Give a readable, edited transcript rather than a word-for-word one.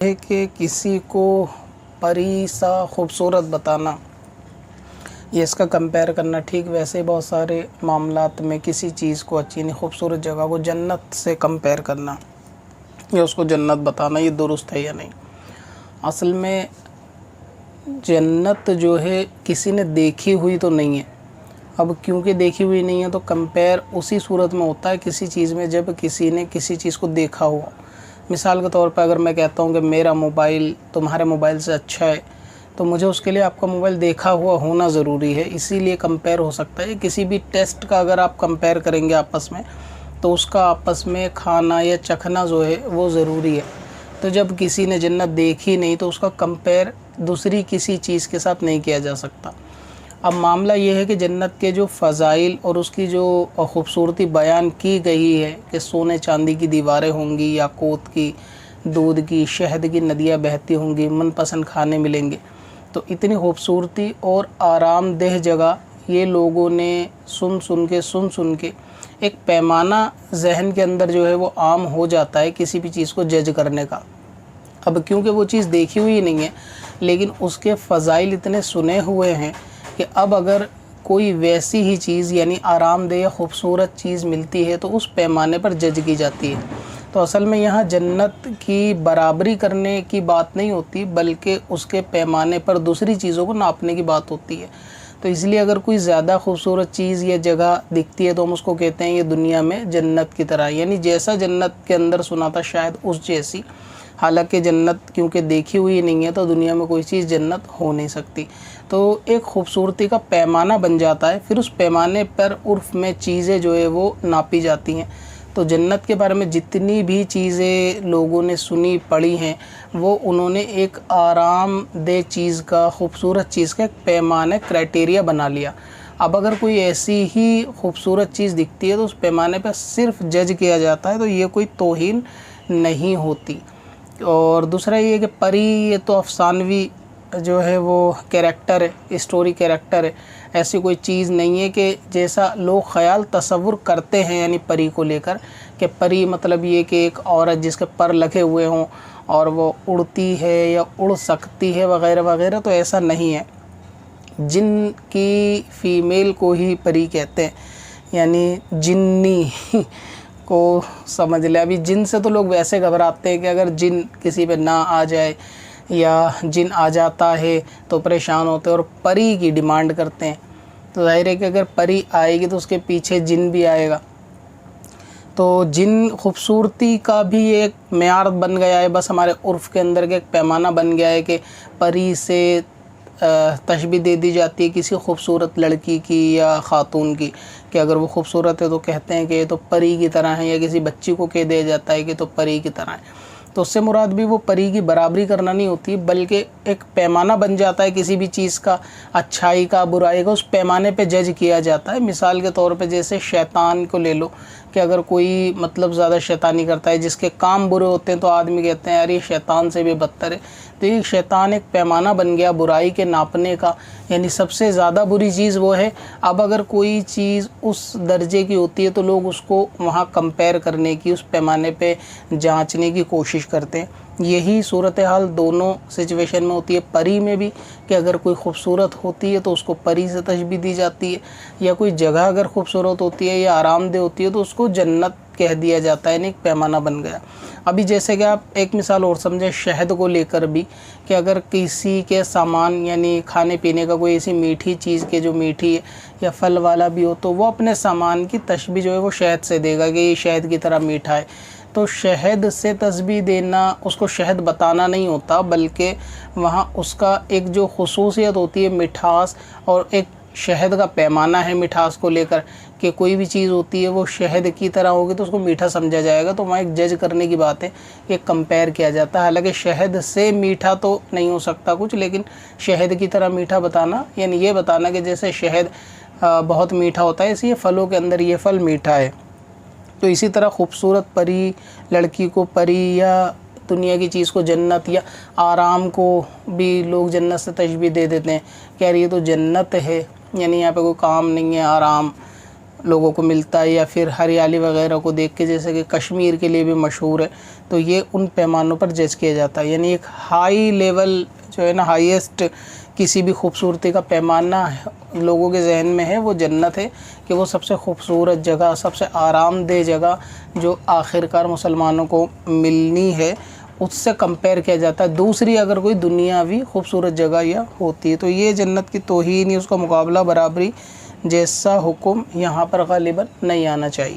ہے کہ کسی کو پری سا خوبصورت بتانا یا اس کا کمپیئر کرنا ٹھیک، ویسے ہی بہت سارے معاملات میں کسی چیز کو اچھی نہیں خوبصورت جگہ کو جنت سے کمپیئر کرنا یا اس کو جنت بتانا یہ درست ہے یا نہیں۔ اصل میں جنت جو ہے کسی نے دیکھی ہوئی تو نہیں ہے، اب کیونکہ دیکھی ہوئی نہیں ہے تو کمپیئر اسی صورت میں ہوتا ہے کسی چیز میں جب کسی نے کسی چیز کو دیکھا ہوا۔ مثال کے طور پر اگر میں کہتا ہوں کہ میرا موبائل تمہارے موبائل سے اچھا ہے تو مجھے اس کے لیے آپ کا موبائل دیکھا ہوا ہونا ضروری ہے، اسی لیے کمپیئر ہو سکتا ہے۔ کسی بھی ٹیسٹ کا اگر آپ کمپیئر کریں گے آپس میں تو اس کا آپس میں کھانا یا چکھنا جو ہے وہ ضروری ہے۔ تو جب کسی نے جنت دیکھی نہیں تو اس کا کمپیئر دوسری کسی چیز کے ساتھ نہیں کیا جا سکتا۔ اب معاملہ یہ ہے کہ جنت کے جو فضائل اور اس کی جو خوبصورتی بیان کی گئی ہے کہ سونے چاندی کی دیواریں ہوں گی، یاقوت کی، دودھ کی، شہد کی ندیاں بہتی ہوں گی، من پسند کھانے ملیں گے، تو اتنی خوبصورتی اور آرام دہ جگہ یہ لوگوں نے سن کے ایک پیمانہ ذہن کے اندر جو ہے وہ عام ہو جاتا ہے کسی بھی چیز کو جج کرنے کا۔ اب کیونکہ وہ چیز دیکھی ہوئی نہیں ہے لیکن اس کے فضائل اتنے سنے ہوئے ہیں کہ اب اگر کوئی ویسی ہی چیز یعنی آرام دہ یا خوبصورت چیز ملتی ہے تو اس پیمانے پر جج کی جاتی ہے۔ تو اصل میں یہاں جنت کی برابری کرنے کی بات نہیں ہوتی بلکہ اس کے پیمانے پر دوسری چیزوں کو ناپنے کی بات ہوتی ہے۔ تو اس لیے اگر کوئی زیادہ خوبصورت چیز یا جگہ دکھتی ہے تو ہم اس کو کہتے ہیں یہ دنیا میں جنت کی طرح، یعنی جیسا جنت کے اندر سنا تھا شاید اس جیسی، حالانکہ جنت کیونکہ دیکھی ہوئی نہیں ہے تو دنیا میں کوئی چیز جنت ہو نہیں سکتی۔ تو ایک خوبصورتی کا پیمانہ بن جاتا ہے، پھر اس پیمانے پر عرف میں چیزیں جو ہے وہ ناپی جاتی ہیں۔ تو جنت کے بارے میں جتنی بھی چیزیں لوگوں نے سنی پڑھی ہیں وہ انہوں نے ایک آرام دہ چیز کا، خوبصورت چیز کا ایک پیمانہ کرائٹیریا بنا لیا۔ اب اگر کوئی ایسی ہی خوبصورت چیز دکھتی ہے تو اس پیمانے پر صرف جج کیا جاتا ہے، تو یہ کوئی توہین نہیں ہوتی۔ اور دوسرا یہ کہ پری یہ تو افسانوی جو ہے وہ کیریکٹر ہے، اسٹوری کیریکٹر ہے، ایسی کوئی چیز نہیں ہے کہ جیسا لوگ خیال تصور کرتے ہیں یعنی پری کو لے کر کہ پری مطلب یہ کہ ایک عورت جس کے پر لگے ہوئے ہوں اور وہ اڑتی ہے یا اڑ سکتی ہے وغیرہ وغیرہ، تو ایسا نہیں ہے۔ جن کی فیمیل کو ہی پری کہتے ہیں، یعنی جنی کو سمجھ لے۔ ابھی جن سے تو لوگ ویسے گھبراتے ہیں کہ اگر جن کسی پہ نہ آ جائے یا جن آ جاتا ہے تو پریشان ہوتے ہیں اور پری کی ڈیمانڈ کرتے ہیں۔ تو ظاہر ہے کہ اگر پری آئے گی تو اس کے پیچھے جن بھی آئے گا۔ تو جن خوبصورتی کا بھی ایک معیار بن گیا ہے، بس ہمارے عرف کے اندر کے ایک پیمانہ بن گیا ہے کہ پری سے تشبیہ دے دی جاتی ہے کسی خوبصورت لڑکی کی یا خاتون کی، کہ اگر وہ خوبصورت ہے تو کہتے ہیں کہ یہ تو پری کی طرح ہے، یا کسی بچی کو کہہ دیا جاتا ہے کہ تو پری کی طرح ہے۔ تو اس سے مراد بھی وہ پری کی برابری کرنا نہیں ہوتی بلکہ ایک پیمانہ بن جاتا ہے کسی بھی چیز کا، اچھائی کا، برائی کا، اس پیمانے پہ جج کیا جاتا ہے۔ مثال کے طور پہ جیسے شیطان کو لے لو کہ اگر کوئی مطلب زیادہ شیطانی کرتا ہے، جس کے کام برے ہوتے ہیں تو آدمی کہتے ہیں یار یہ شیطان سے بھی بدتر ہے۔ تو یہ شیطان ایک پیمانہ بن گیا برائی کے ناپنے کا، یعنی سب سے زیادہ بری چیز وہ ہے۔ اب اگر کوئی چیز اس درجے کی ہوتی ہے تو لوگ اس کو وہاں کمپیئر کرنے کی، اس پیمانے پہ جانچنے کی کوشش کرتے ہیں۔ یہی صورتحال دونوں سچویشن میں ہوتی ہے، پری میں بھی کہ اگر کوئی خوبصورت ہوتی ہے تو اس کو پری سے تشبیہ دی جاتی ہے، یا کوئی جگہ اگر خوبصورت ہوتی ہے یا آرام دہ ہوتی ہے تو اس کو جنت کہہ دیا جاتا ہے، یعنی ایک پیمانہ بن گیا۔ ابھی جیسے کہ آپ ایک مثال اور سمجھیں شہد کو لے کر بھی، کہ اگر کسی کے سامان یعنی کھانے پینے کا کوئی ایسی میٹھی چیز کہ جو میٹھی ہے یا پھل والا بھی ہو تو وہ اپنے سامان کی تشبیہ جو ہے وہ شہد سے دے گا کہ یہ شہد کی طرح میٹھا ہے۔ تو شہد سے تشبیہ دینا اس کو شہد بتانا نہیں ہوتا بلکہ وہاں اس کا ایک جو خصوصیت ہوتی ہے مٹھاس، اور ایک شہد کا پیمانہ ہے مٹھاس کو لے کر کہ کوئی بھی چیز ہوتی ہے وہ شہد کی طرح ہوگی تو اس کو میٹھا سمجھا جائے گا۔ تو وہاں ایک جج کرنے کی بات ہے کہ کمپیئر کیا جاتا ہے، حالانکہ شہد سے میٹھا تو نہیں ہو سکتا کچھ، لیکن شہد کی طرح میٹھا بتانا یعنی یہ بتانا کہ جیسے شہد بہت میٹھا ہوتا ہے، اسی لیے پھلوں کے اندر یہ پھل میٹھا ہے۔ تو اسی طرح خوبصورت پری لڑکی کو پری، یا دنیا کی چیز کو جنت، یا آرام کو بھی لوگ جنت سے تشبیہ دے دیتے ہیں کہ یار یہ تو جنت ہے، یعنی یہاں پہ کوئی کام نہیں ہے، آرام لوگوں کو ملتا ہے، یا پھر ہریالی وغیرہ کو دیکھ کے، جیسے کہ کشمیر کے لیے بھی مشہور ہے، تو یہ ان پیمانوں پر جج کیا جاتا ہے. یعنی ایک ہائی لیول جو ہے نا، ہائیسٹ کسی بھی خوبصورتی کا پیمانہ لوگوں کے ذہن میں ہے، وہ جنت ہے، کہ وہ سب سے خوبصورت جگہ، سب سے آرام دہ جگہ جو آخرکار مسلمانوں کو ملنی ہے، اس سے کمپیئر کیا جاتا ہے دوسری اگر کوئی دنیاوی خوبصورت جگہ یا ہوتی ہے. تو یہ جنت کی توہین، اس کا مقابلہ برابری جیسا حکم یہاں پر غالباً نہیں آنا چاہیے.